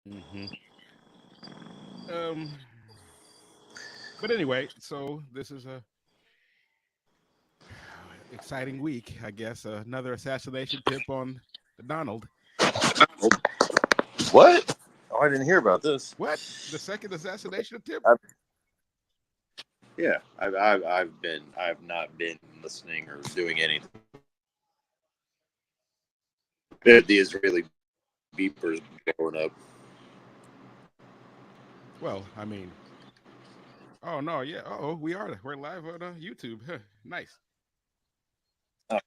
Hmm. Um, but anyway, so this is a exciting week, I guess. Another assassination tip on Donald. What? Oh, I didn't hear about this. What? The second assassination tip? I, yeah, I've not been listening or doing anything. The Israeli beepers blowing up. Well, I mean, oh no, yeah. Oh, we are. We're live on YouTube. Huh, nice. Oh,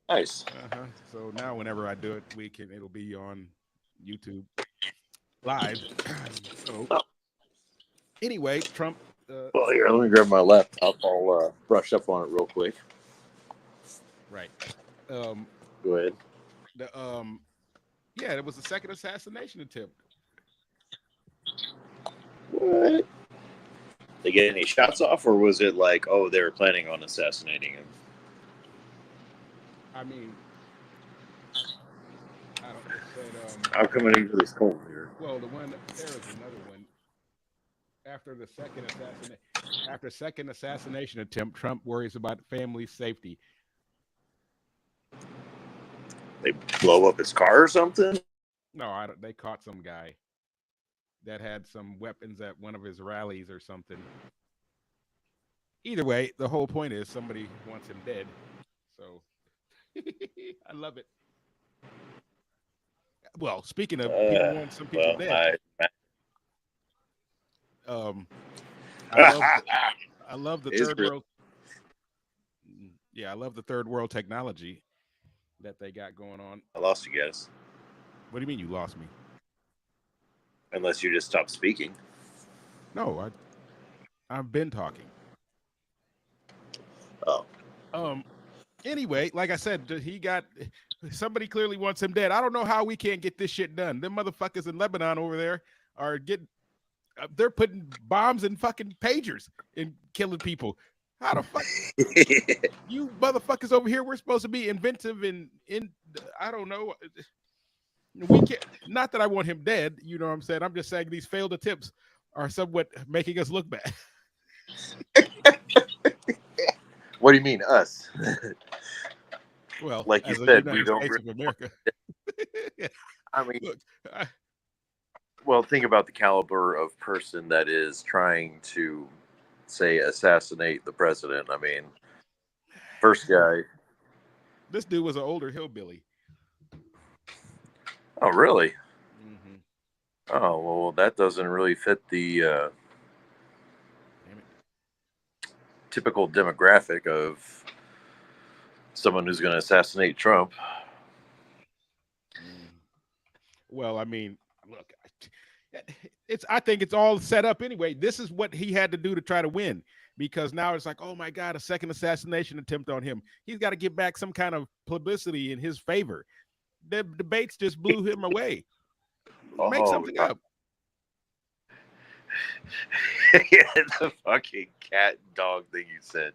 nice. Uh-huh. So now whenever I do it, it'll be on YouTube live. So anyway, Trump Well, here, let me grab my laptop. I'll brush up on it real quick. right. Um Go ahead. the yeah, it was the second assassination attempt. What? They get any shots off, or was it like, oh, they were planning on assassinating him? I mean, I don't it said I'm coming into this cold here. well, the one there is another one after the second assassination attempt, Trump worries about family safety. They blow up his car or something? No, I don't, they caught some guy that had some weapons at one of his rallies or something. Either way, the whole point is somebody wants him dead. So I love it. Well, speaking of people Uh, wanting some people well, dead, I. um, I love the I love the third Israel. world. Yeah, I love the third world technology that they got going on. I lost you guys. What do you mean you lost me? Unless you just stopped speaking. No, I've been talking. Oh. Um. Anyway, like I said, he got somebody clearly wants him dead. I don't know how we can't get this shit done. Them motherfuckers in Lebanon over there are getting they're putting bombs in fucking pagers and killing people. How the fuck you motherfuckers over here? We're supposed to be inventive and in I don't know. We can't. Not that I want him dead. You know what I'm saying? I'm just saying these failed attempts are somewhat making us look bad. What do you mean, us? Well, Like you as a said, we United don't States really. of America. I mean, Look, I, well, think about the caliber of person that is trying to, say, assassinate the president. I mean, first guy. this dude was an older hillbilly. Oh, really? Mm-hmm. Oh, well, that doesn't really fit the Damn it. typical demographic of someone who's going to assassinate Trump. Mm. Well, I mean, look, it's. I think it's all set up anyway. This is what he had to do to try to win because now it's like, oh my god, a second assassination attempt on him. He's got to get back some kind of publicity in his favor. The debates just blew him away. Make Oh, something up. yeah, the fucking cat and dog thing you said.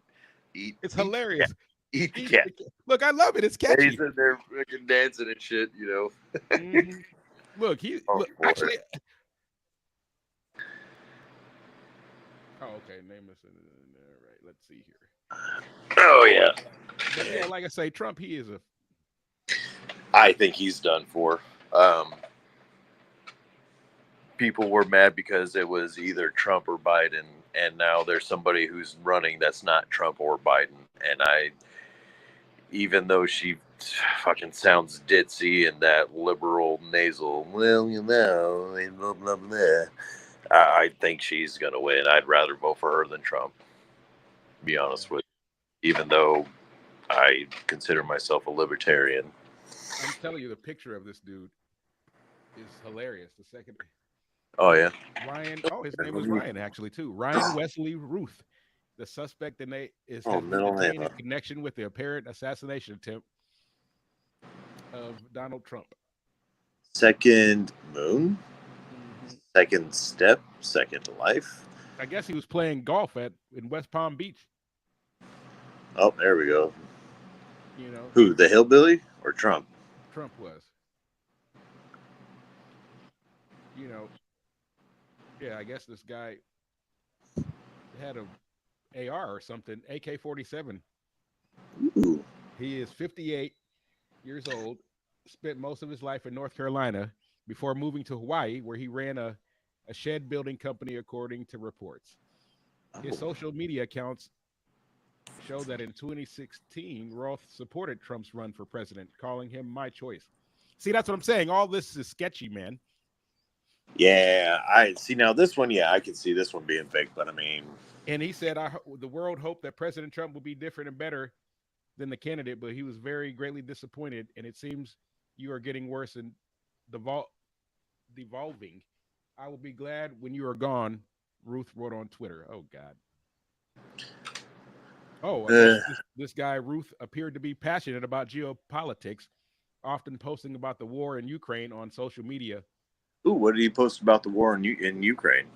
It's Eat the cat. hilarious. Eat the Eat cat. the Look, I love it. It's And he's catchy. in there fucking dancing and shit, Hmm. Look, he Oh, look boy. actually. Oh, okay. Name us. All right. Let's see here. Oh, yeah. But yeah, like I say, Trump. He is a I think he's done for. Um, People were mad because it was either Trump or Biden, and now there's somebody who's running that's not Trump or Biden. And even though she fucking sounds ditzy and that liberal nasal, well, blah, blah, blah, I think she's going to win. I'd rather vote for her than Trump, to be yeah. honest with you, even though I consider myself a libertarian. I'm telling you, the picture of this dude is hilarious. The second Oh, yeah. Ryan. Oh, his name Let was me- Ryan actually too. Ryan Wesley Ruth. The suspect Oh, has been middle name. detained in connection with the apparent assassination attempt of Donald Trump. Second moon, Hmm. second step, second life. I guess he was playing golf at in West Palm Beach. Oh, there we go. You know, Who, the hillbilly or Trump? Trump was. you know, yeah, I guess this guy had a AR or something, AK-47. Ooh. He is 58 years old, spent most of his life in North Carolina before moving to Hawaii, where he ran a shed building company, according to reports. His social media accounts show that in 2016, Roth supported Trump's run for president, calling him my choice. See, that's what I'm saying. All this is sketchy, man. Yeah, I see now this one. Yeah, I can see this one being fake, but I mean, And he said, the world hoped that President Trump would be different and better than the candidate, but he was very greatly disappointed. And it seems you are getting worse and devolving. I will be glad when you are gone, Ruth wrote on Twitter. Oh, God. Oh, I guess uh, this guy, Ruth, appeared to be passionate about geopolitics, often posting about the war in Ukraine on social media ooh, what did he post about the war in Ukraine?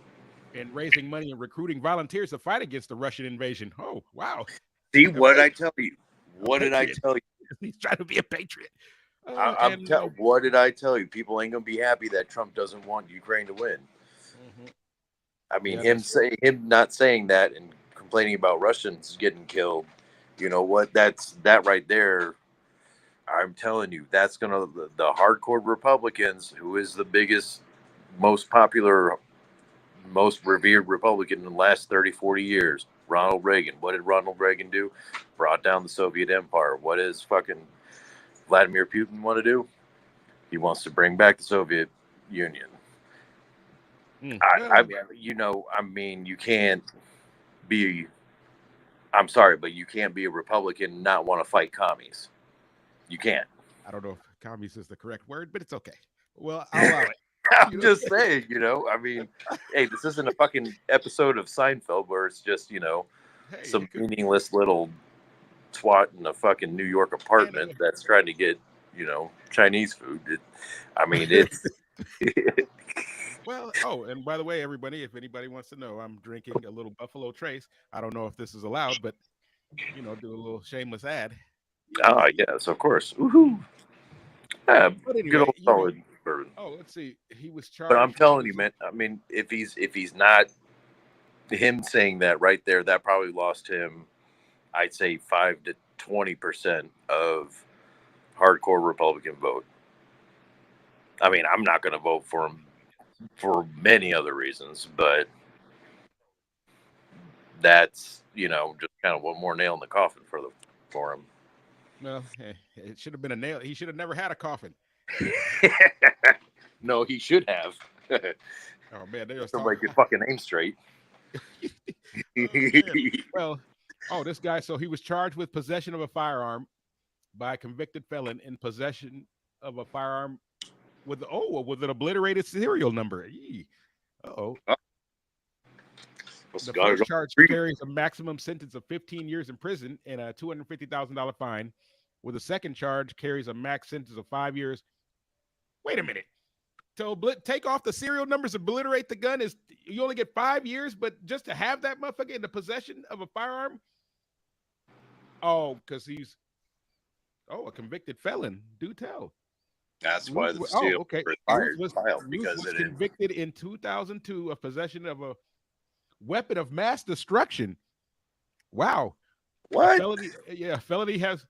and raising money and recruiting volunteers to fight against the Russian invasion. Oh, wow. See A, what I tell you? a What did I patriot. tell you? He's trying to be a patriot. What did I tell you? People ain't gonna be happy that Trump doesn't want Ukraine to win. Mhm. I mean, Yeah, that's him not saying that and complaining about Russians getting killed. You know what? That right there. I'm telling you, that's gonna the hardcore Republicans, who is the biggest, most popular, most revered Republican in the last 30, 40 years. Ronald Reagan. What did Ronald Reagan do? Brought down the Soviet Empire. What does fucking Vladimir Putin want to do? He wants to bring back the Soviet Union. well, I mean, you can't be. I'm sorry, but you can't be a Republican and not want to fight commies. You can't. I don't know if commies is the correct word, but it's okay. Well, I'll allow it. I'm just saying, I mean, hey, this isn't a fucking episode of Seinfeld where it's just, Hey, some meaningless little twat in a fucking New York apartment that's trying to get, Chinese food. I mean, it's. well, oh, and by the way, everybody, if anybody wants to know, I'm drinking a little Buffalo Trace. I don't know if this is allowed, but do a little shameless ad. Ah, yes, of course. Woohoo. But Good anyway, old solid bourbon. oh, let's see. He was But I'm charged with telling you, man. I mean, if he's not him saying that right there, that probably lost him. I'd say 5 to 20% of hardcore Republican vote. I mean, I'm not going to vote for him for many other reasons, but that's just kind of one more nail in the coffin for him. Well, it should have been a nail. He should have never had a coffin. No, he should have. Oh man, they just Somebody get fucking name straight. Well, this guy. So he was charged with possession of a firearm by a convicted felon in possession of a firearm with an obliterated serial number. Uh-oh. The first charge carries a maximum sentence of 15 years in prison and a $250,000 fine, with the second charge carries a max sentence of 5 years. Wait a minute. To take off the serial numbers, obliterate the gun, is you only get 5 years, but just to have that motherfucker in the possession of a firearm? Oh, because he's a convicted felon. Do tell. That's why the seal was convicted in 2002 of possession of a weapon of mass destruction. Wow. What? Felony has,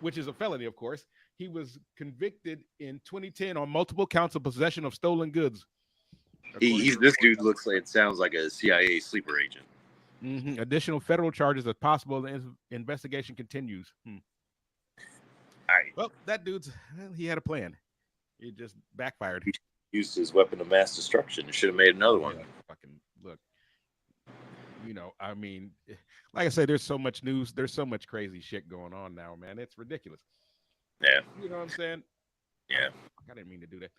which is a felony, of course. He was convicted in 2010 on multiple counts of possession of stolen goods. This dude looks like, it sounds like a CIA sleeper agent. Mm-hmm. Additional federal charges are possible. The investigation continues. Well, that he had a plan. It just backfired. He used his weapon of mass destruction. He should have made another one. Fucking look. I mean, like I say, there's so much news. There's so much crazy shit going on now, man. It's ridiculous. Yeah. You know what I'm saying? Yeah. I didn't mean to do that.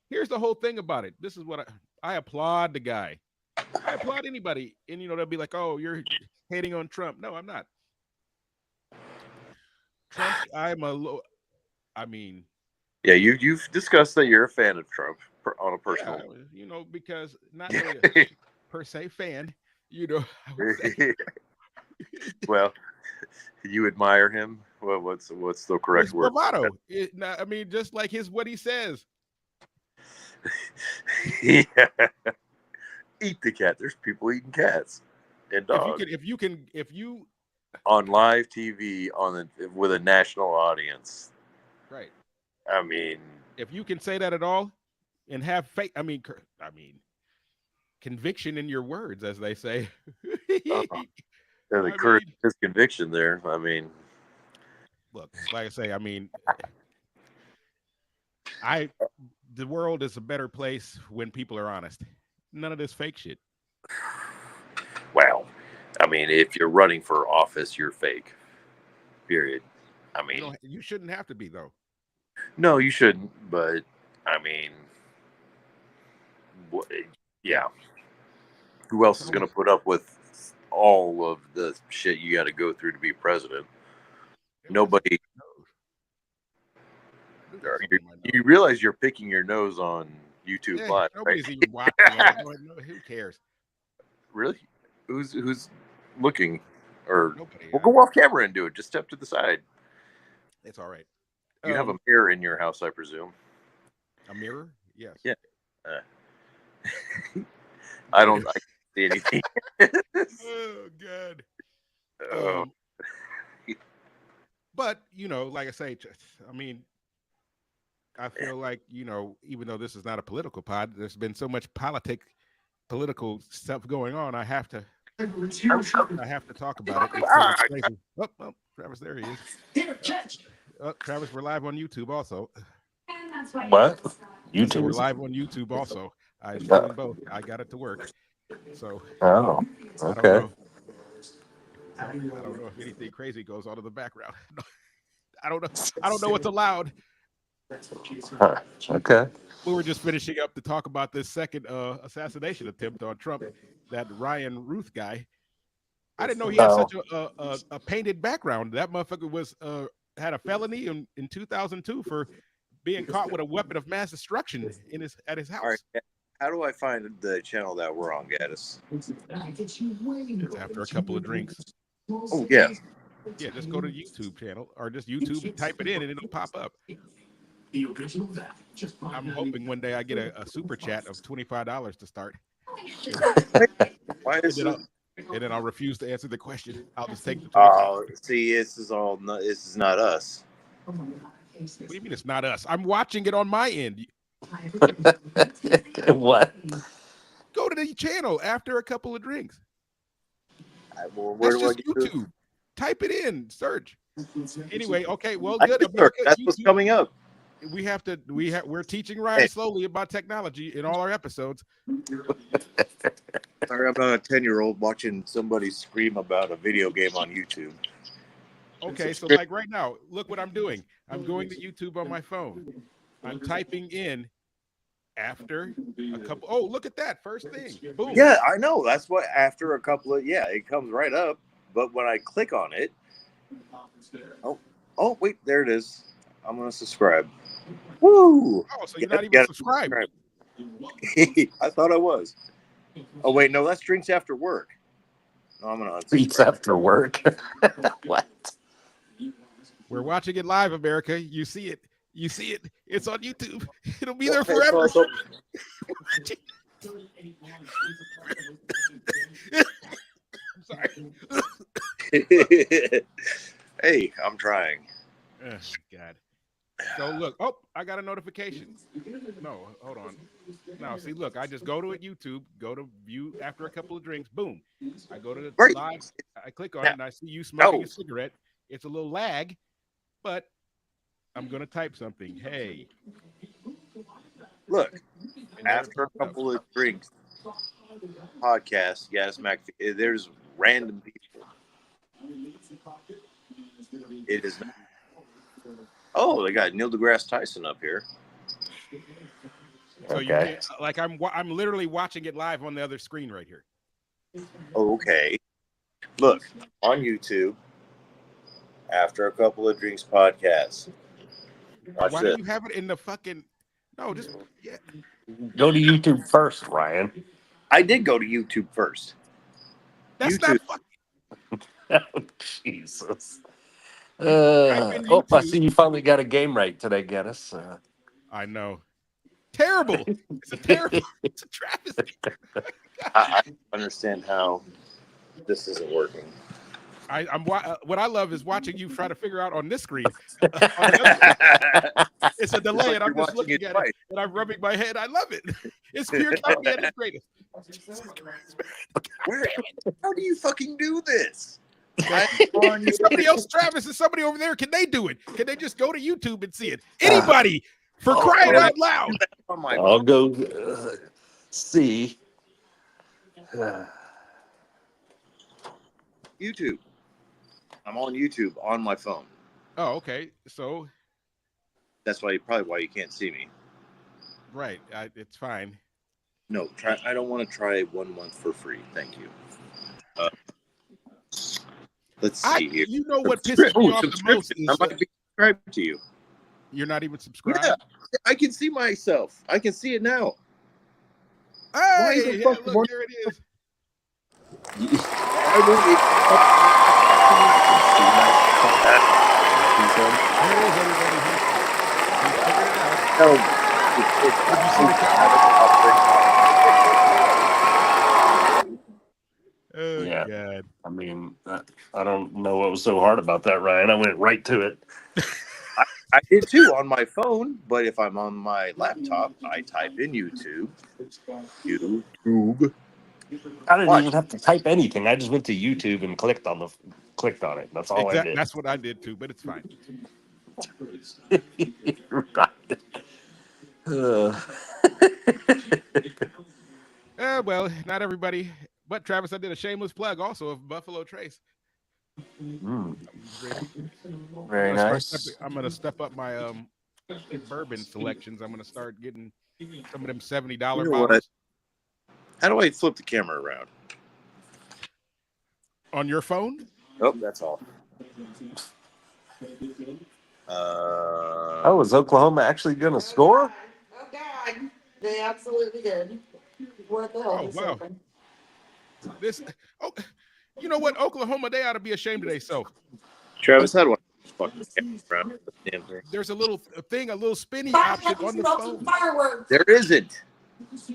Here's the whole thing about it. This is what I applaud the guy. I applaud anybody. And, they'll be like, oh, you're hating on Trump. No, I'm not. Trump, yeah, you've discussed that you're a fan of Trump on a personal, because not really a per se fan, Well, You admire him? What's the correct His word? bravado. I mean, just like what he says. Yeah. Eat the cat. There's people eating cats and dogs If you on live TV with a national audience. right. I mean, If you can say that at all and have faith, I mean, conviction in your words, as they say. the courage of his conviction there. I mean, look, like I say, I mean, the world is a better place when people are honest. None of this fake shit. well, I mean, if you're running for office, you're fake. Period. I mean, you shouldn't have to be though. No, you shouldn't. But I mean, yeah. Who else is going to put up with all of the shit you got to go through to be president? Nobody. You realize you're picking your nose on YouTube Live, nobody's right? even watching. Who cares? Really? Who's looking? Or nobody. We'll go off camera and do it. Just step to the side. It's all right. You have a mirror in your house, I presume. A mirror? Yes. Yeah. I don't see anything. Oh God. Oh. But like I say, I mean, I feel like even though this is not a political pod, there's been so much political stuff going on. I have to talk about it. It's crazy. Oh, Travis, there he is. Travis, we're live on YouTube also. What? YouTube. We're live on YouTube also. I'm doing both. I got it to work. So. Oh. Okay. I don't know if anything crazy goes on in the background. I don't know. I don't know what's allowed. Huh. Okay. We were just finishing up to talk about this second assassination attempt on Trump, that Ryan Ruth guy. I didn't know he had such a painted background. That motherfucker was had a felony in 2002 for being caught with a weapon of mass destruction at his house. All right. How do I find the channel that we're on, Gaddis? After a couple of drinks. Oh, yeah. Yeah, just go to the YouTube channel or just YouTube, type it in, and it'll pop up. I'm hoping one day I get a super chat of $25 to start. Why is it? And then I'll refuse to answer the question. I'll just take the. Oh, see, this is not us. What do you mean it's not us? I'm watching it on my end. What? Go to the channel after a couple of drinks. Where That's do I just get YouTube. to? Type it in, search. Anyway, okay, well, I good. can search. That's what's coming up. We're teaching Ryan slowly about technology in all our episodes. Sorry, I'm not a 10-year-old watching somebody scream about a video game on YouTube. Okay, so like right now, look what I'm doing. I'm going to YouTube on my phone. I'm typing in after a couple. Oh, look at that first thing. Boom. Yeah, I know. That's what after a couple of it comes right up. But when I click on it, oh wait, there it is. I'm gonna subscribe. Woo! Oh, so you're not even subscribed. I thought I was. Oh wait, no, that's drinks after work. No, I'm gonna unsubscribe. Drinks after work. What? We're watching it live, America. You see it. You see it. It's on YouTube. It'll be there forever. I'm sorry. Hey, I'm trying. Oh, God. So look, I got a notification. No, hold on. Now, see, look, I just go to YouTube, go to view after a couple of drinks, boom. I go to the live, I click on it, and I see you smoking a cigarette. It's a little lag, but I'm going to type something. Hey. Look, after a couple of drinks, podcast, Gaddis Mac, there's random people. It is not. Oh, they got Neil deGrasse Tyson up here. So you can't, like I'm literally watching it live on the other screen right here. Okay. Look, on YouTube, after a couple of drinks podcast. Why do you have it in the fucking just Go to YouTube first, Ryan. I did go to YouTube first. That's YouTube. not fucking Oh, Jesus. in I YouTube. see you finally got a game right today, Guinness. I know. Terrible. It's a terrible. It's a travesty. I don't understand how this isn't working. What I love is watching you try to figure out on this screen. On the other, it's a delay, and I'm just looking at it, and I'm rubbing my head. I love it. It's pure comedy at its greatest. Jesus Christ, man. How do you fucking do this? Somebody else, Travis, and somebody over there, can they do it? Can they just go to YouTube and see it? Anybody, for crying out loud. On my I'll go see. YouTube. I'm on YouTube on my phone. Oh, okay. So, That's probably why you can't see me. right. It's fine. No, I don't want to try 1 month for free. Thank you. Let's see here. You know what pisses me off the most I is might be subscribed to you. you're not even subscribed. Yeah, I can see myself. I can see it now. Hey, look, here it is. I won't There it is, everybody. He figured it out. No. Did you see the camera? Oh, Yeah. God. I mean, I don't know what was so hard about that, Ryan. I went right to it. I did too on my phone, but if I'm on my laptop, I type in YouTube. YouTube. I didn't even have to type anything. I just went to YouTube and clicked on it. That's all I did. That's what I did too, but it's fine. Right. Well, not everybody. But Travis, I did a shameless plug also of Buffalo Trace. Very nice. I'm gonna step up my bourbon selections. I'm gonna start getting some of them $70 You know bottles. what? How do I flip the camera around? On your phone. Oh, that's all. Oh, is Oklahoma actually going to score? Oh God, they absolutely did. What the hell? Oh, wow. You know what? Oklahoma, they ought to be ashamed of themselves. Travis, how do I fucking camera around the damn thing? There's a little thing, a little spinny option on the phone. Fireworks. There isn't.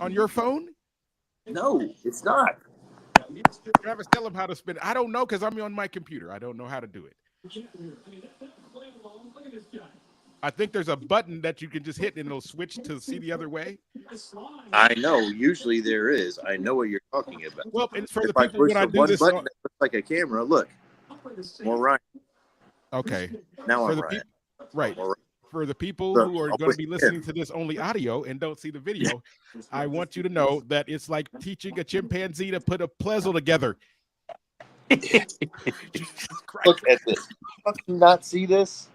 On your phone? No, it's not. Travis, tell them how to spin it. I don't know because I'm on my computer. I don't know how to do it. I think there's a button that you can just hit and it'll switch to see the other way. I know. Usually there is. I know what you're talking about. Well, and for If the I people push when I the do one this, button that looks like a camera, look. More right. okay. Now For I'm the right. right. More right. For the people Look, who are I'll going to put be it listening in. to this only audio and don't see the video, I want you to know that it's like teaching a chimpanzee to put a puzzle together. Jesus Christ. Look at this. Fucking not see this?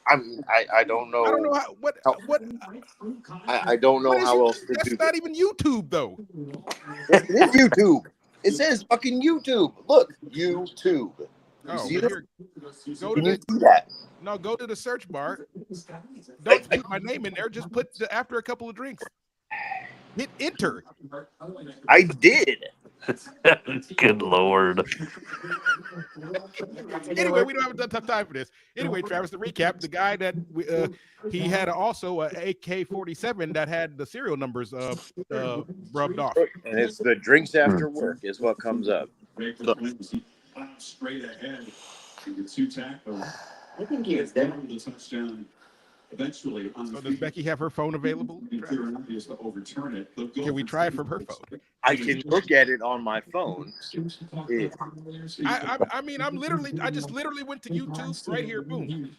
I don't know. I don't know what I don't know what is how you- else to that's do not this. even YouTube though. It is YouTube. It says fucking YouTube. Look, YouTube. Oh, see but this? here, go to Can you the see that? no, go to the search bar. Don't put my name in there. Just put after a couple of drinks. Hit enter. I did. Good Lord. Anyway, we don't have enough time for this. Anyway, Travis, to recap, the guy that he had also a AK-47 that had the serial numbers rubbed off. And it's the drinks after work is what comes up. Look. Straight ahead. Two tackles. I think he was there. The touchdown. Eventually, So does Becky have her phone available? is to overturn it. Can we try it from her phone? I can look at it on my phone. Yeah. I mean, I just literally went to YouTube right here, boom.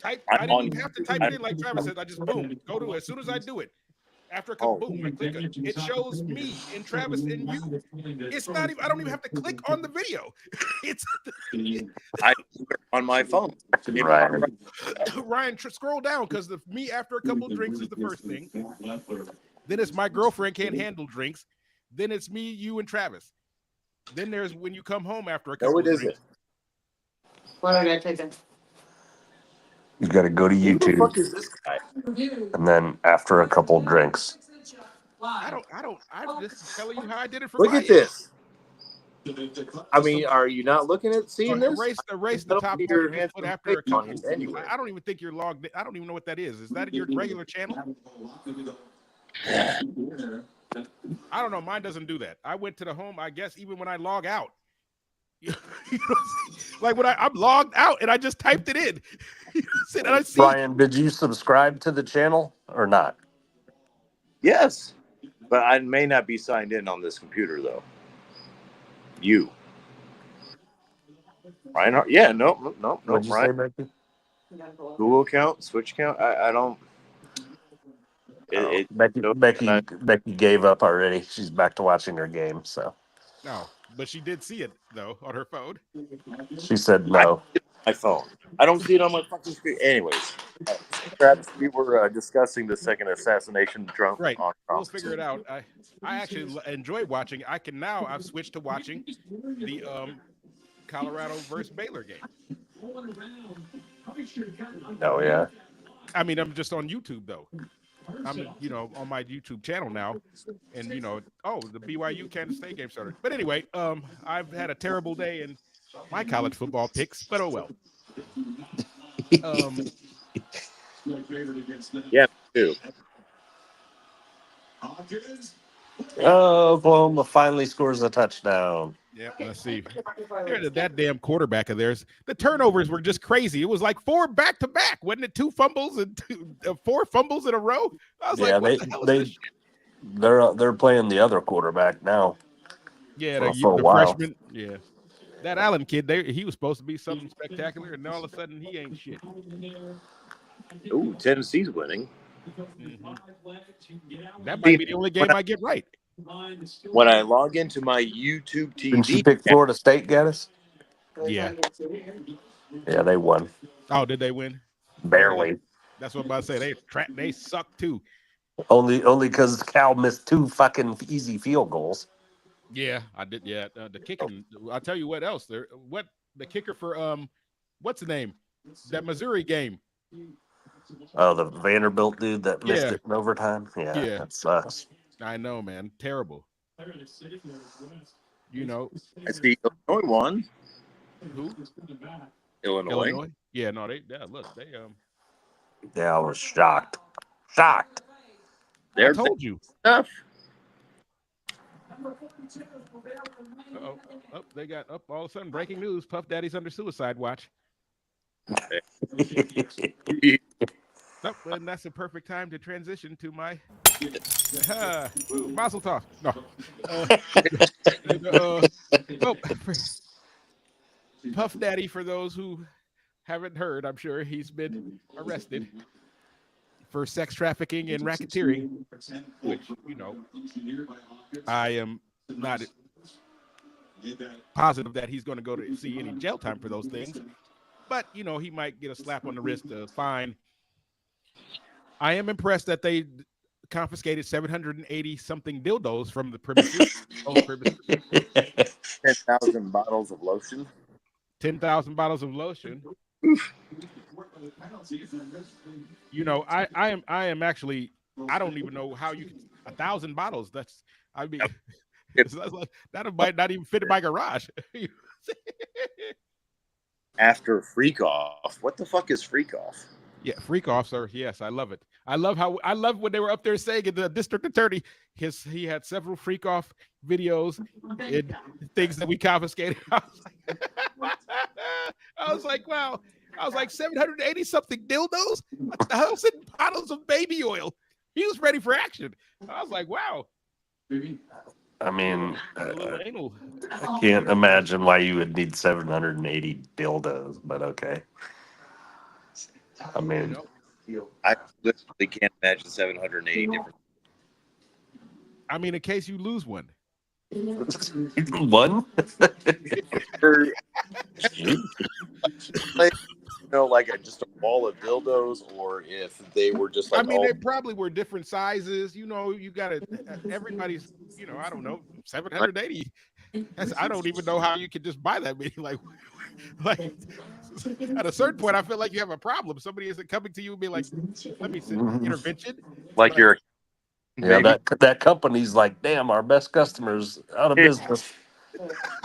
Type. I'm I didn't on- even have to type it in like Travis said. I just boom, go to it. As soon as I do it, after a couple, boom, I click it. It shows me and Travis and you. It's not even. I don't even have to click on the video. It's I on my phone. Right. Ryan. Scroll down because the me after a couple drinks is the first thing. Then it's my girlfriend can't handle drinks. Then it's me, you, and Travis. Then there's when you come home after a couple No, of it drinks. isn't. What did I take it? You got to go to Who the YouTube, fuck is this guy? and then after a couple drinks. I'm just telling you how I did it for Look my at this. I mean, are you not looking at seeing this? Erase the top one and just put after a couple. Anyway. I don't even think you're logged in. I don't even know what that is. Is that your regular channel? I don't know. Mine doesn't do that. I went to the home, I guess, even when I log out. You know, like when I'm logged out and I just typed it in. And I see, Brian, did you subscribe to the channel or not? Yes, but I may not be signed in on this computer though. You, Ryan? Yeah, no, What'd you say, Ryan. Becky? Google account, Switch account. I don't. Becky gave up already. She's back to watching her game. So no, but she did see it though on her phone. she said no. My phone. I don't see it on my fucking screen. Anyways, perhaps we were discussing the second assassination Trump. Right. On We'll Trump. figure it out. I actually enjoy watching. I've switched to watching the Colorado versus Baylor game. Oh yeah. I mean, I'm just on YouTube though. I'm, on my YouTube channel now, and the BYU Kansas State game started. But anyway, I've had a terrible day in my college football picks, but oh well. Yeah, too. Oklahoma finally scores a touchdown. Yeah, let's see. That damn quarterback of theirs. The turnovers were just crazy. It was like 4 back-to-back. Wasn't it 2 fumbles and 4 fumbles in a row? I was like, what the hell is this? They're playing the other quarterback now. Yeah, for a the while. freshman. Yeah. That Allen kid, he was supposed to be something spectacular, and all of a sudden he ain't shit. Ooh, Tennessee's winning. Mm-hmm. That might be the only game I get right. When I log into my YouTube TV, Didn't you pick Florida State, Gaddis? Yeah. Yeah, they won. Oh, did they win? Barely. That's what I'm about to say. They suck too. Only because Cal missed 2 fucking easy field goals. Yeah, I did. Yeah, the kicking. I'll tell you what else. The kicker for what's the name? That Missouri game. Oh, the Vanderbilt dude that missed Yeah. it in overtime. Yeah, Yeah. that sucks. I know, man. Terrible. I see Illinois won. Who? Illinois. Yeah, no, look, Yeah, I was shocked. Shocked. I told you. Stuff. Oh, they got up all of a sudden. Breaking news: Puff Daddy's under suicide watch. And that's a perfect time to transition to my Mazel Tov. No. Puff Daddy, for those who haven't heard, I'm sure he's been arrested for sex trafficking and racketeering, which, I am not positive that he's going to go to see any jail time for those things. But, he might get a slap on the wrist, a fine. I am impressed that they confiscated 780 something dildos from the premises. 10,000 bottles of lotion. 10,000 bottles of lotion. I am actually, I don't even know how you can, 1,000 bottles. That might not even fit in my garage. After freak off. What the fuck is freak off? Yeah, freak off, sir. Yes, I love it. I love when they were up there saying the district attorney, he had several freak off videos and things that we confiscated. I was like, wow. I was like 780 something dildos, 1,000 bottles of baby oil. He was ready for action. I was like, wow. I mean, Anal. I can't imagine why you would need 780 dildos, but okay. I mean, I literally can't imagine 780 different. I mean, in case you lose one. one? Like just a wall of dildos, or if they were just like. I mean, they probably were different sizes. You got it. Everybody's, I don't know, 780. I don't even know how you could just buy that many. Like at a certain point, I feel like you have a problem. Somebody isn't coming to you and be like, "Let me see intervention." Like but, you're. Yeah, that company's like, damn, our best customers out of business.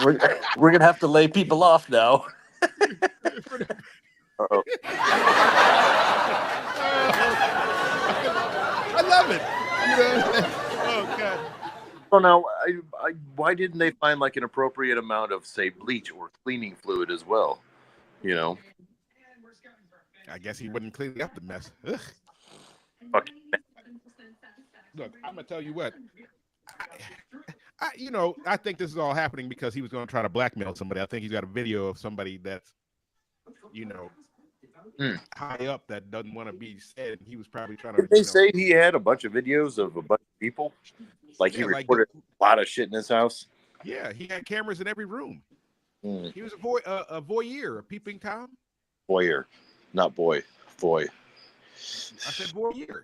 We're, we're gonna have to lay people off now. Uh-oh. I love it. You know? Oh God. Well, now, why didn't they find like an appropriate amount of, say, bleach or cleaning fluid as well? You know, I guess he wasn't cleaning up the mess. Ugh. fucking Look, I'm gonna tell you what. I think this is all happening because he was going to try to blackmail somebody. I think he's got a video of somebody that's, high up that doesn't want to be said. He was probably trying to. Did they say he had a bunch of videos of a bunch of people? Like he recorded a lot of shit in his house? Yeah, he had cameras in every room. Hmm. He was a voyeur, a peeping Tom. Voyeur, not boy. Voy. I said voyeur.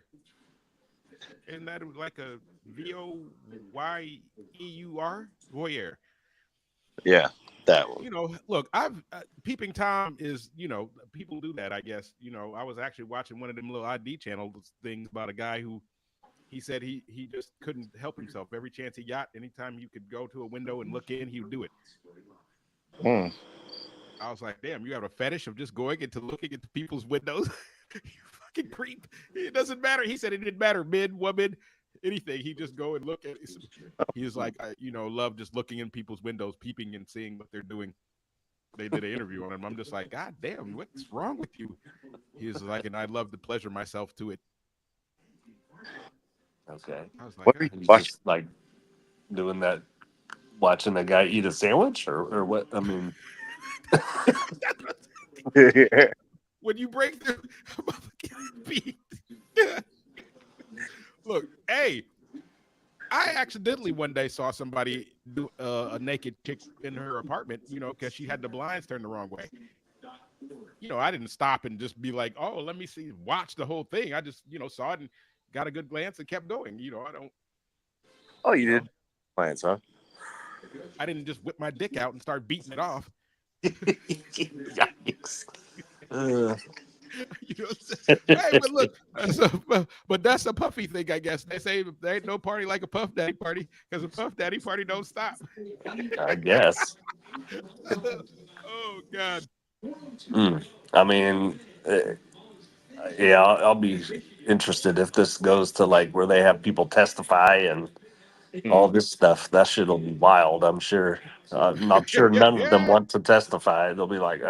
Isn't that like a VOYEUR? Voyeur. Yeah, that one. Look, Peeping Tom is, people do that, I guess. I was actually watching one of them little ID channel things about a guy who he said he just couldn't help himself. Every chance he got, anytime you could go to a window and look in, he would do it. Hmm. I was like, damn, you have a fetish of just going into looking into people's windows? You fucking creep. It doesn't matter. He said it didn't matter, men, woman, anything. He just go and look at it. He was like, I love just looking in people's windows, peeping and seeing what they're doing. They did an interview on him. I'm just like, God damn, what's wrong with you? He was like, and I love to pleasure myself to it. Okay. I was like, What are you He's watching? just like doing that, watching a guy eat a sandwich, or what? I mean, when you break through beat. Look, hey, I accidentally one day saw somebody do a naked chick in her apartment, because she had the blinds turned the wrong way. I didn't stop and just be like, oh, let me see, watch the whole thing. I just, saw it and got a good glance and kept going. I don't. Oh, you did plans, huh? I didn't just whip my dick out and start beating it off. yikes. Hey, but look, but that's a Puffy thing, I guess. They say there ain't no party like a Puff Daddy party because a Puff Daddy party don't stop. I guess. Oh God. I mean, yeah, I'll be interested if this goes to like where they have people testify and all this stuff. That shit'll be wild. I'm sure. I'm sure none of them want to testify. They'll be like,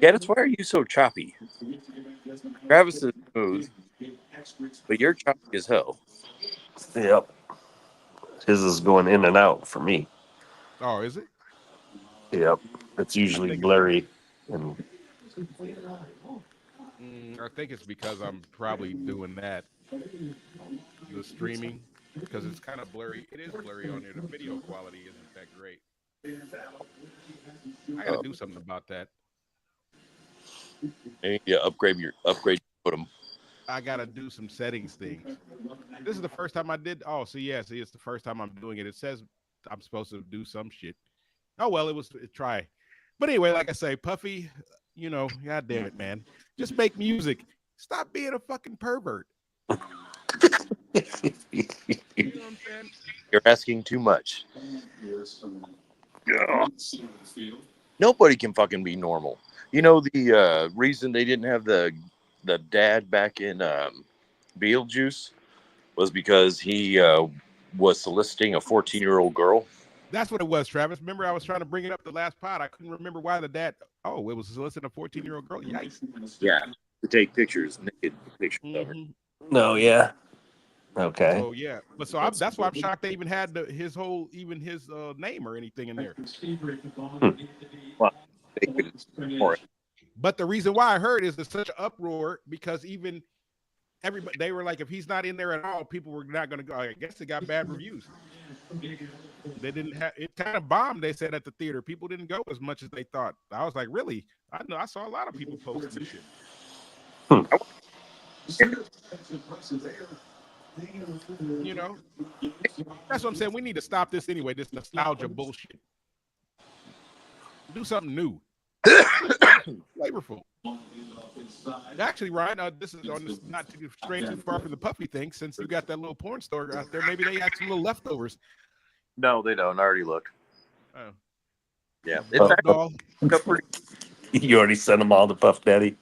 Dennis, why are you so choppy? Travis is smooth, but you're choppy as hell. Yep. His is going in and out for me. Oh, is it? Yep. It's usually blurry. And I think it's because I'm probably doing that. The streaming, because it's kind of blurry. It is blurry on there. The video quality isn't that great. I got to do something about that. Yeah, upgrade your modem. I got to do some settings things. This is the first time I did. Oh, see, it's the first time I'm doing it. It says I'm supposed to do some shit. Oh, well, it was a try. But anyway, like I say, Puffy, God damn it, man. Just make music. Stop being a fucking pervert. You know what I'm saying? You're asking too much. Nobody can fucking be normal. The reason they didn't have the dad back in Beetlejuice was because he was soliciting a 14-year-old girl. That's what it was, Travis. Remember, I was trying to bring it up the last pod. I couldn't remember why the dad. Oh, it was soliciting a 14-year-old girl. Yikes. Yeah, to take pictures, naked pictures of her. no, yeah. Okay. Oh yeah, but that's why I'm shocked they even had his name or anything in there. Well, they couldn't for it. But the reason why I heard is there's such an uproar because even everybody, they were like, if he's not in there at all, people were not going to go. I guess it got bad reviews. They didn't have it. Kind of bombed. They said at the theater, people didn't go as much as they thought. I was like, really? I know. I saw a lot of people posting this shit. That's what I'm saying. We need to stop this anyway. This nostalgia bullshit. Do something new. Flavorful. Actually, Ryan, this is on this, not to stray too far from the Puffy thing. Since you got that little porn store out there, maybe they got some little leftovers. No, they don't. I already looked. Oh. Yeah, Bubble it's actually doll. got pretty. You already sent them all to Puff Daddy.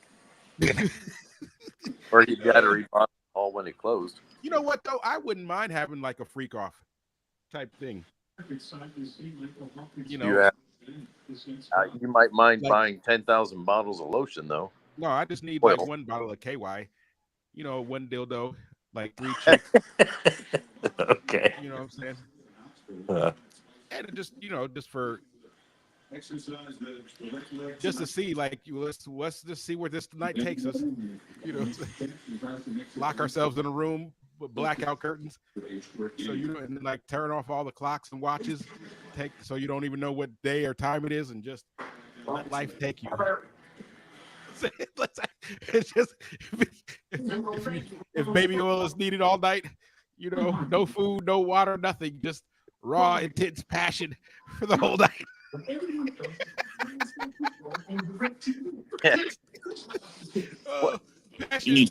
Or he got to rebought all when it closed. You know what though? I wouldn't mind having like a freak off type thing. You know, You have. You might mind Like- buying 10,000 bottles of lotion though. no, I just need Oil. like one bottle of KY. You know, one dildo, like 3 chicks. Okay. You know what I'm saying? Uh, And it just, you know, just for Exercise just to see, like, let's just see where this night takes us. You know, lock ourselves in a room with blackout curtains, so you know, and then, like turn off all the clocks and watches, so you don't even know what day or time it is, and just let life take you. It's just if baby oil is needed all night, you know, no food, no water, nothing, just raw, intense passion for the whole night. Oh, passion.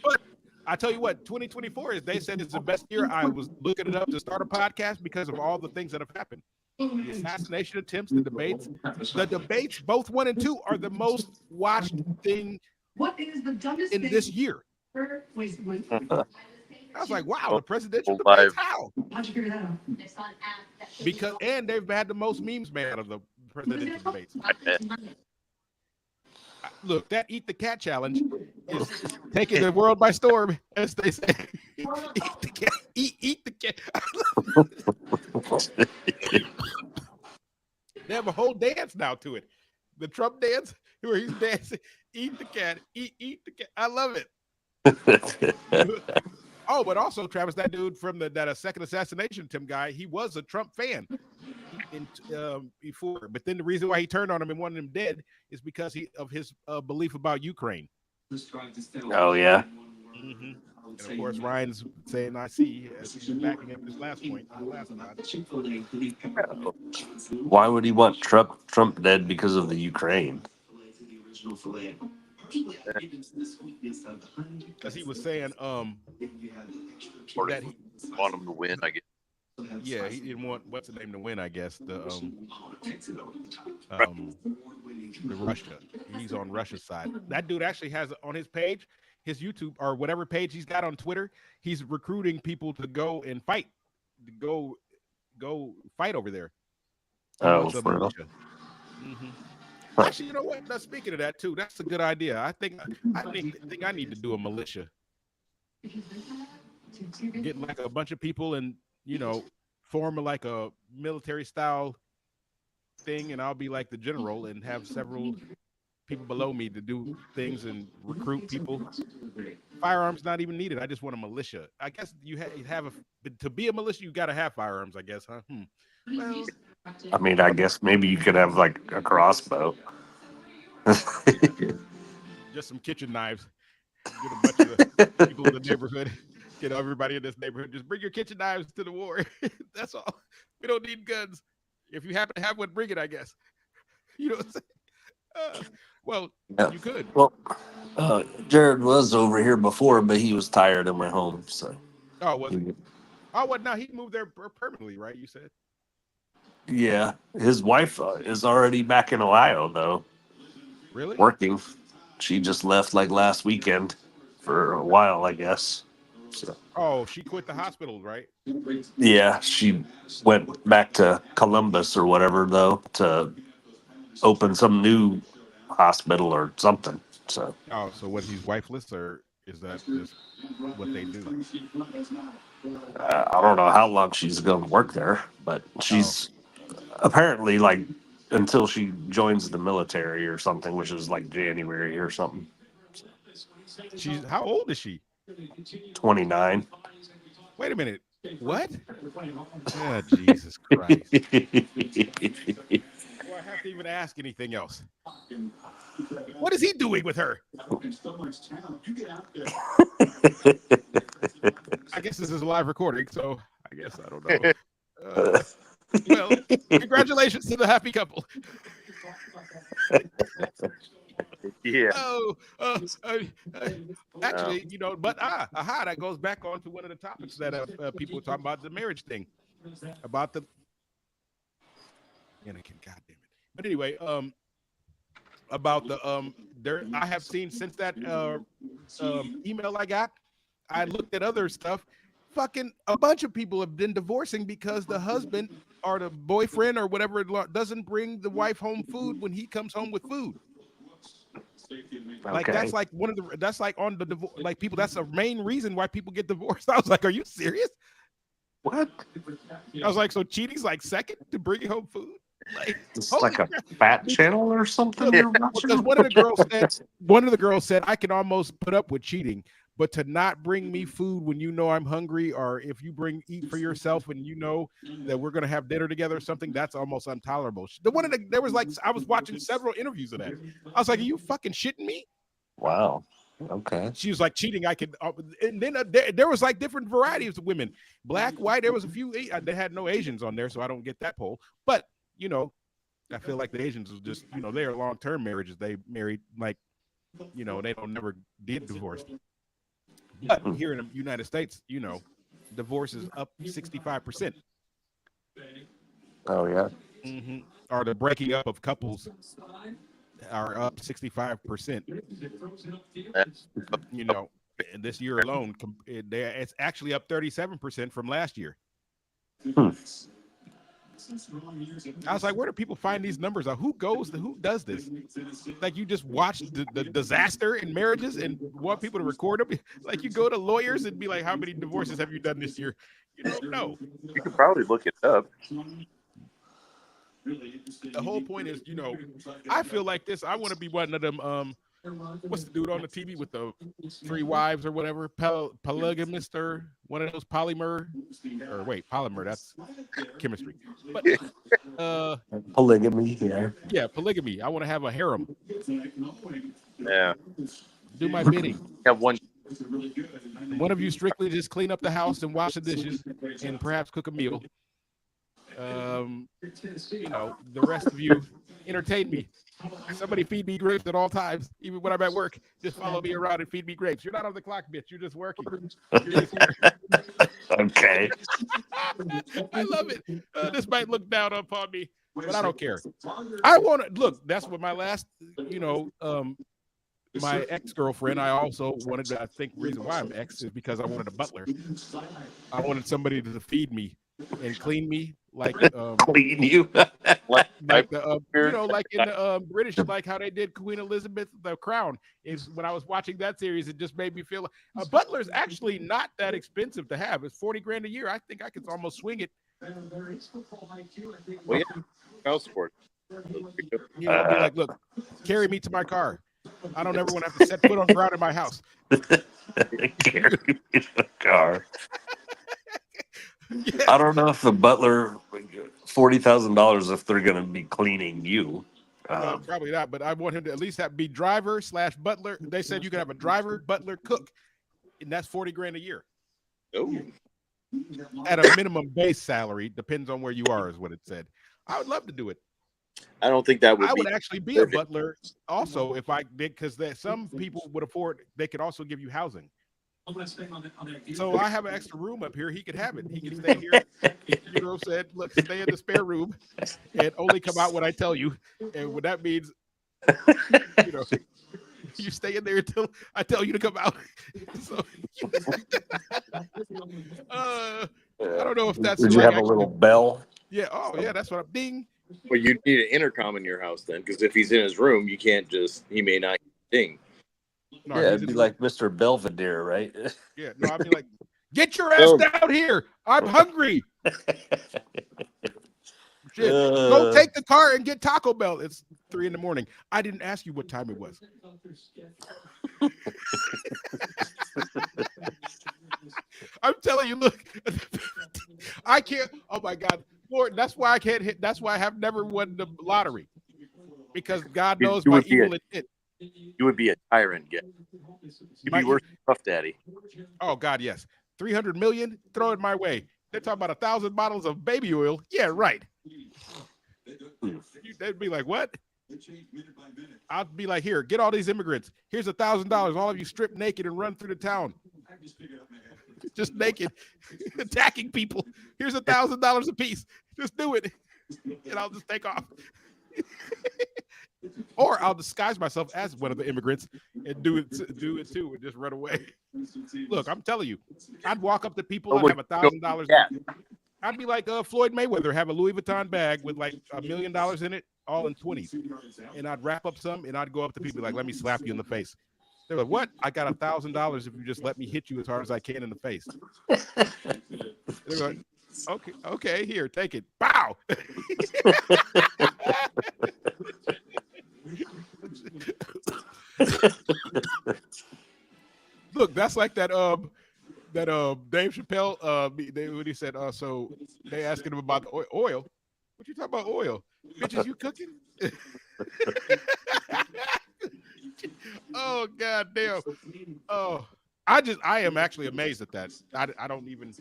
But I tell you what, 2024 is. They said it's the best year. I was looking it up to start a podcast because of all the things that have happened. The assassination attempts, the debates. The debates, both 1 and 2, are the most watched thing What is the dumbest in this year. I was like, wow, the presidential debates. How? How'd you figure that out? Because and they've had the most memes made out of the presidential debates. Look, that eat the cat challenge is taking the world by storm, as they say. Eat the cat. Eat the cat. They have a whole dance now to it. The Trump dance, where he's dancing. Eat the cat. Eat the cat. I love it. Oh, but also, Travis, that dude from that second assassination attempt guy, he was a Trump fan before. But then the reason why he turned on him and wanted him dead is because of his belief about Ukraine. Oh, yeah. Mm-hmm. And of course, Ryan's saying, I see, he's backing up his last point. Why would he want Trump dead because of the Ukraine? Because he was saying that he, Want him to win, I guess. yeah, he didn't want what's the name to win, I guess. The Russia. He's on Russia's side. That dude actually has on his page, his YouTube or whatever page he's got on Twitter, he's recruiting people to go and fight, to go fight over there. Oh, for real? Mm-hmm. Actually, you know what? Now, speaking of that too, that's a good idea. I think I need to do a militia. Get like a bunch of people and, you know, form like a military style thing, and I'll be like the general and have several people below me to do things and recruit people. Firearms not even needed. I just want a militia. I guess you have to be a militia, you got to have firearms, I guess, huh? Well, I mean, I guess maybe you could have like a crossbow. just some kitchen knives. Get a bunch of the people in the neighborhood. Get everybody in this neighborhood. Just bring your kitchen knives to the war. That's all. We don't need guns. If you happen to have one, bring it, I guess. You know what I'm saying? Well, Yeah. you could. Well, Jared was over here before, but he was tired and went home. So, Oh, was it? Oh, what? Now he moved there permanently, right? You said. yeah, his wife is already back in Ohio, though, Really? working. She just left like last weekend for a while, I guess. So, Oh, she quit the hospital, right? yeah, she went back to Columbus or whatever, though, to open some new hospital or something. So, Oh, so what? He's wifeless, or is that just what they do? I don't know how long she's going to work there, but she's apparently like until she joins the military or something, which is like January or something. She's how old is she? 29. Wait a minute. What? Oh, Jesus Christ. Do I have to even ask anything else? What is he doing with her? I guess this is a live recording, so I guess I don't know. Well, congratulations to the happy couple. Yeah. Oh, actually, you know, but that goes back on to one of the topics that people were talking about, the marriage thing, about the Anakin, God damn it. But anyway, about the there, I have seen since that email I got, I looked at other stuff. Fucking a bunch of people have been divorcing because the husband or the boyfriend or whatever doesn't bring the wife home food when he comes home with food. Like Okay. that's like one of the that's like on the like people, that's the main reason why people get divorced. I was like, are you serious? What? I was like, so cheating's like second to bringing home food? Like, It's holy like a crap. fat channel or something. Look, you're because watching? one of the girls said I can almost put up with cheating, but to not bring me food when you know I'm hungry, or if you eat for yourself and you know that we're gonna have dinner together or something, that's almost intolerable. There was like, I was watching several interviews of that. I was like, are you fucking shitting me? Wow. Okay. She was like, cheating, I could, and then there was like different varieties of women, black, white. There was a few. They had no Asians on there, so I don't get that poll. But you know, I feel like the Asians was just, you know, they are long-term marriages. They married like, you know, they don't never did divorce. But here in the United States, you know, divorce is up 65%. Oh yeah. Mm-hmm. Or the breaking up of couples are up 65%. You know, this year alone, it's actually up 37% from last year. I was like, where do people find these numbers? Who does this? Like, you just watch the disaster in marriages and want people to record them? Like, you go to lawyers and be like, how many divorces have you done this year? You don't know. You could probably look it up. The whole point is, you know, I feel like this. I want to be one of them. What's the dude on the TV with the 3 wives or whatever? Polygamist or one of those polymer? Or wait, polymer, that's chemistry. But Polygamy. Yeah. yeah, polygamy. I want to have a harem. Yeah. Do my bidding. Have one. One of you strictly just clean up the house and wash the dishes and perhaps cook a meal. You know, the rest of you entertain me. Somebody feed me grapes at all times, even when I'm at work. Just follow me around and feed me grapes. You're not on the clock, bitch. You're just working. You're just Okay. I love it. This might look down upon me, but I don't care. I want to look. That's what my last, you know, my ex-girlfriend, I also wanted to, I think the reason why I'm ex is because I wanted a butler. I wanted somebody to feed me and clean me, like Clean you. like the you know, like in the British, like how they did Queen Elizabeth, The Crown. Is when I was watching that series, it just made me feel like a butler is actually not that expensive to have. It's $40,000 a year. I think I could almost swing it. Well, yeah, house support. You know, be like, look, carry me to my car. I don't ever want to have to set foot on the ground in my house. Carry me to the car. Yeah. I don't know if the butler $40,000 if they're going to be cleaning you. No, probably not. But I want him to at least be driver / butler. They said you can have a driver, butler, cook, and that's $40,000 a year. Oh, At a minimum base salary, depends on where you are, is what it said. I would love to do it. I don't think that would I be. would actually be a butler also if I did, because some people would afford. They could also give you housing. So I have an extra room up here. He could have it. He can stay here. You know, said, look, stay in the spare room and only come out when I tell you. And what that means, you know, you stay in there until I tell you to come out. So, I don't know if that's. Did you like have a little bell? Yeah. Oh, yeah. That's what I'm. Ding. Well, you need an intercom in your house then, because if he's in his room, you can't just. He may not ding. No, Yeah, it'd be like Mr. Belvedere, right? Yeah. No, I'd be like, get your ass down here. I'm hungry. Shit. Go take the car and get Taco Bell. It's 3 a.m. I didn't ask you what time it was. I'm telling you, look, I can't. Oh my God, Lord, that's why I can't hit. That's why I have never won the lottery, because God knows my evil intent. You would be a tyrant, You'd be worse than Puff Daddy. Oh God, yes. 300 million, throw it my way. They're talking about 1,000 bottles of baby oil. Yeah, right. They'd be like, what? I'd be like, here, get all these immigrants. Here's $1,000. All of you strip naked and run through the town. Just naked, attacking people. Here's $1,000 a piece. Just do it, and I'll just take off. Or I'll disguise myself as one of the immigrants and do it too, and just run away. Look, I'm telling you, I'd walk up to people and have $1,000. I'd be like Floyd Mayweather, have a Louis Vuitton bag with like $1 million in it, all in 20s, and I'd wrap up some, and I'd go up to people like, let me slap you in the face. They're like, what? I got $1,000 if you just let me hit you as hard as I can in the face. They're like, okay, here, take it. Bow. Look, that's like that Dave Chappelle when he said so they asking him about the oil. What you talking about oil? Bitches, you cooking? Oh god damn. Oh, I am actually amazed at that. I don't even,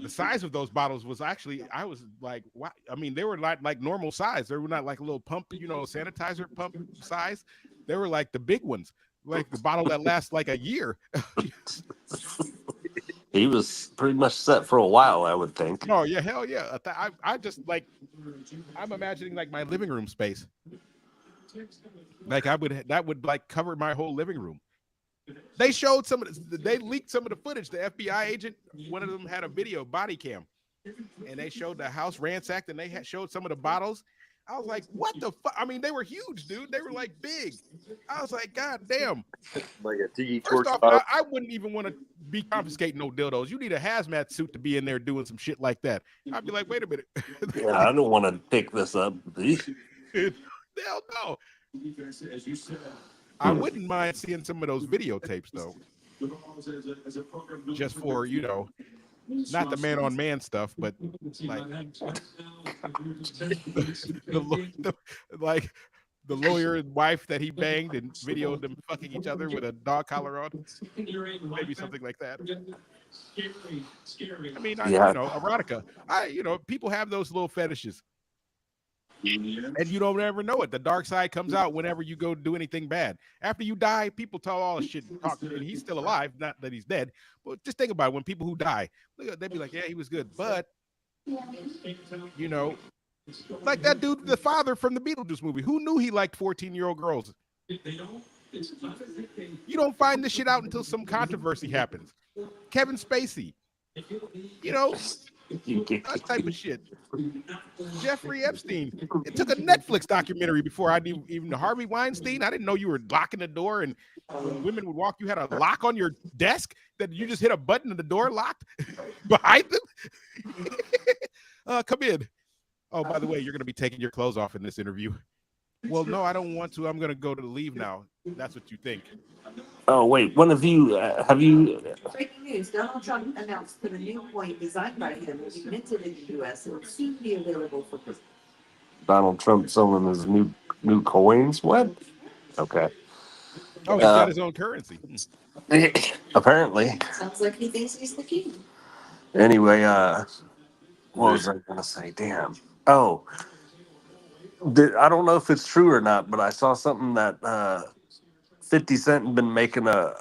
the size of those bottles was actually, I was like, wow. I mean, they were like normal size. They were not like a little pump, sanitizer pump size. They were like the big ones, like the bottle that lasts like a year. He was pretty much set for a while, I would think. Oh yeah, hell yeah. I just like, I'm imagining like my living room space. Like that would like cover my whole living room. They leaked some of the footage. The FBI agent, one of them had a video body cam, and they showed the house ransacked, and they showed some of the bottles. I was like, what the fuck? I mean, they were huge, dude. They were like big. I was like, god damn. Like a tiki First torch off, bottle. I wouldn't even want to be confiscating no dildos. You need a hazmat suit to be in there doing some shit like that. I'd be like, wait a minute. Yeah, I don't want to pick this up. Hell no. I wouldn't mind seeing some of those videotapes though. Just for, not the man on man stuff, but like like the lawyer and wife that he banged and videoed them fucking each other with a dog collar on. Maybe something like that. I mean, erotica. People have those little fetishes. And you don't ever know it. The dark side comes out whenever you go do anything bad. After you die, people tell all the shit. And he's still alive, not that he's dead. But just think about it. When people who die, they'd be like, yeah, he was good. But, like that dude, the father from the Beetlejuice movie, who knew he liked 14-year-old girls? You don't find this shit out until some controversy happens. Kevin Spacey, that type of shit. Jeffrey Epstein. It took a Netflix documentary before I knew. Even Harvey Weinstein. I didn't know you were locking the door, and when women would walk, you had a lock on your desk that you just hit a button and the door locked behind them. Come in. Oh, by the way, you're going to be taking your clothes off in this interview. Well, no, I don't want to. I'm going to go to leave now. That's what you think. Oh, wait. One of you, have you... Breaking news. Donald Trump announced that a new coin designed by him will be minted in the U.S. and will soon be available for business. Donald Trump selling his new coins? What? Okay. Oh, he's got his own currency. Apparently. Sounds like he thinks he's the king. Anyway, what was I going to say? Damn. Oh. I don't know if it's true or not, but I saw something that 50 Cent had been making a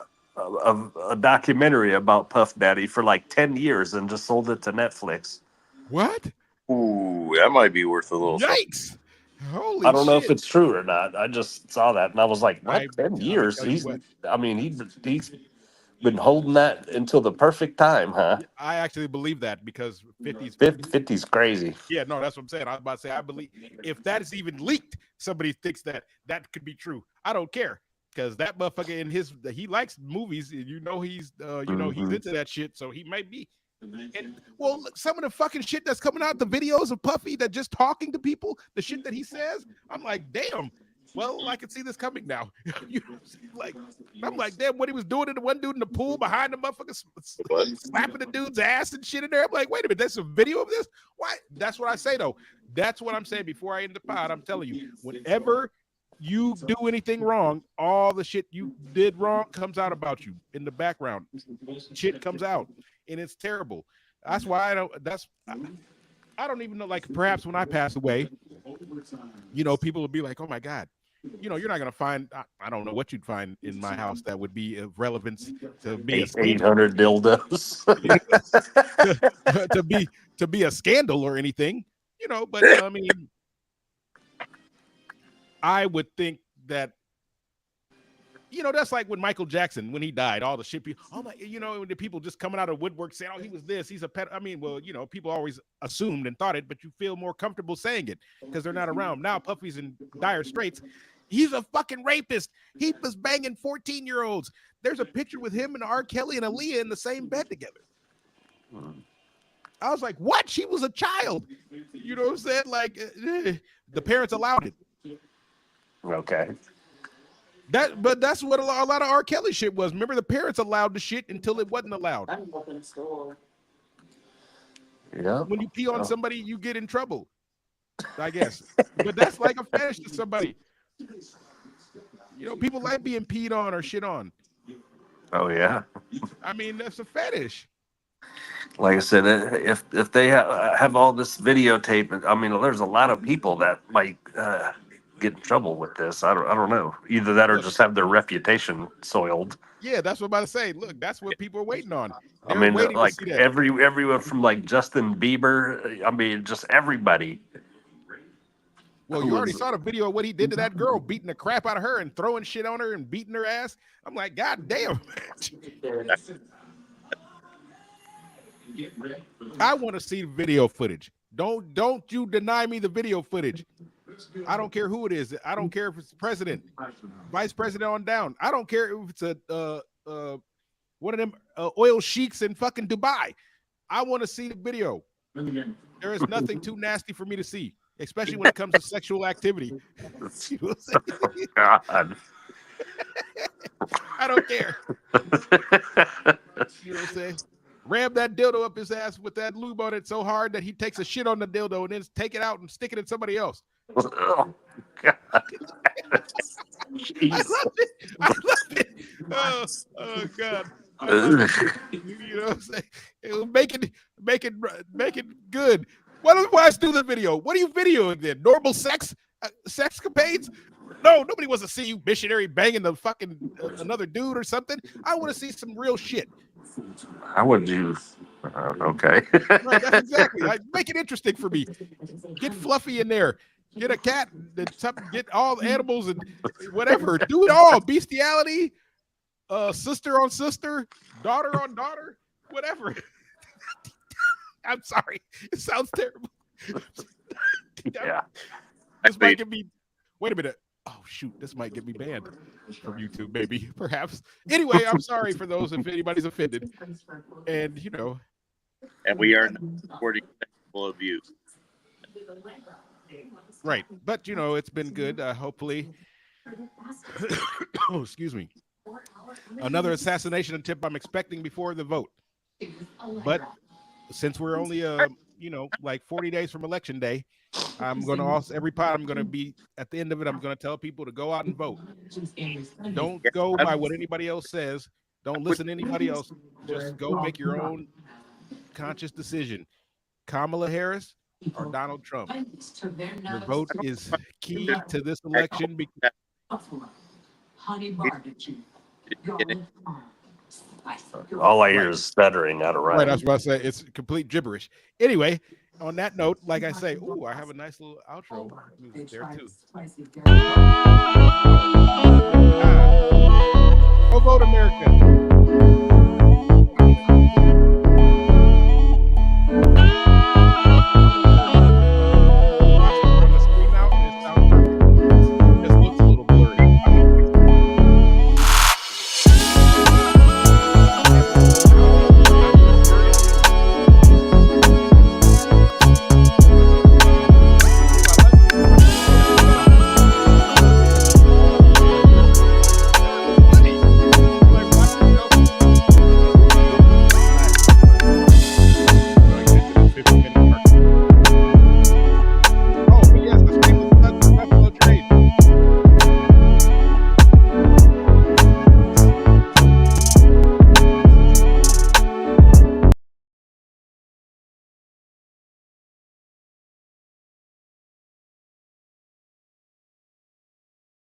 documentary about Puff Daddy for like 10 years and just sold it to Netflix. What? Ooh, that might be worth a little. Yikes! Holy I don't know shit. if it's true or not. I just saw that and I was like, what? 10 years? He's been holding that until the perfect time, huh? I actually believe that because 50's crazy. Yeah, no, that's what I'm saying. I was about to say, I believe if that is even leaked, somebody thinks that could be true. I don't care because that motherfucker he likes movies. He's he's into that shit, so he might be. And well, look, some of the fucking shit that's coming out, the videos of Puffy that just talking to people, the shit that he says, I'm like, damn. Well, I can see this coming now. I'm like, damn, what he was doing to the one dude in the pool behind the motherfucker, slapping the dude's ass and shit in there. I'm like, wait a minute, there's a video of this? Why? That's what I say, though. That's what I'm saying before I end the pod. I'm telling you, whenever you do anything wrong, all the shit you did wrong comes out about you in the background. Shit comes out, and it's terrible. That's why I don't even know. Like perhaps when I pass away, you know, people will be like, "Oh my God." You know, you're not gonna find. I don't know what you'd find in my house that would be of relevance to be a scandal. 800 dildos. to be a scandal or anything, you know. But I mean, I would think that, you know, that's like when Michael Jackson, when he died, all the shit people, oh my, you know, the people just coming out of woodwork saying, "Oh, he was this, he's a pet." I mean, well, you know, people always assumed and thought it, but you feel more comfortable saying it because they're not around. Now Puffy's in dire straits. He's a fucking rapist. He was banging 14-year-olds. There's a picture with him and R. Kelly and Aaliyah in the same bed together. I was like, what? She was a child. You know what I'm saying? Like, the parents allowed it. Okay. But that's what a lot of R. Kelly shit was. Remember, the parents allowed the shit until it wasn't allowed. Yeah. When you pee on somebody, you get in trouble, I guess. But that's like a fetish to somebody. You know, people like being peed on or shit on. Oh yeah. I mean, that's a fetish. Like I said, if they have all this videotape, I mean, there's a lot of people that might get in trouble with this. I don't know. Either that or just have their reputation soiled. Yeah, that's what I'm about to say. Look, that's what people are waiting on. I They're mean, waiting like to see that. everyone from like Justin Bieber. I mean, just everybody. Well, you already saw the video of what he did to that girl, beating the crap out of her and throwing shit on her and beating her ass. I'm like, God damn. I want to see the video footage. Don't you deny me the video footage. I don't care who it is. I don't care if it's president, vice president on down. I don't care if it's a one of them oil sheiks in fucking Dubai. I want to see the video. There is nothing too nasty for me to see, especially when it comes to sexual activity. You know what I'm saying? God. I don't care. You know what I'm saying? Ram that dildo up his ass with that lube on it so hard that he takes a shit on the dildo and then take it out and stick it in somebody else. Oh, God. I love it. I love it. Oh God. You know what I'm saying? It will make it good. Why don't wives do the video? What are you videoing then? Normal sex sexcapades? No, nobody wants to see you missionary banging the fucking another dude or something. I want to see some real shit. How would you? Okay. Right, that's exactly. Like, make it interesting for me. Get Fluffy in there. Get a cat. Get all the animals and whatever. Do it all. Bestiality. Sister on sister. Daughter on daughter. Whatever. I'm sorry. It sounds terrible. Yeah. This might get me. Wait a minute. Oh shoot! This might get me banned from YouTube, maybe, perhaps. Anyway, I'm sorry for those if anybody's offended. And you know, And we are not supporting sexual abuse. right? But you know, it's been good. Hopefully, oh, excuse me. Another assassination attempt I'm expecting before the vote. But since we're only you know, like 40 days from election day, I'm going to also every pot I'm going to be at the end of it. I'm going to tell people to go out and vote. Don't go by what anybody else says. Don't listen to anybody else. Just go make your own conscious decision. Kamala Harris or Donald Trump. Your vote is key to this election because All I hear is stuttering out of right, right. that's what I say. It's complete gibberish. Anyway, on that note, like I say, ooh, I have a nice little outro music there too.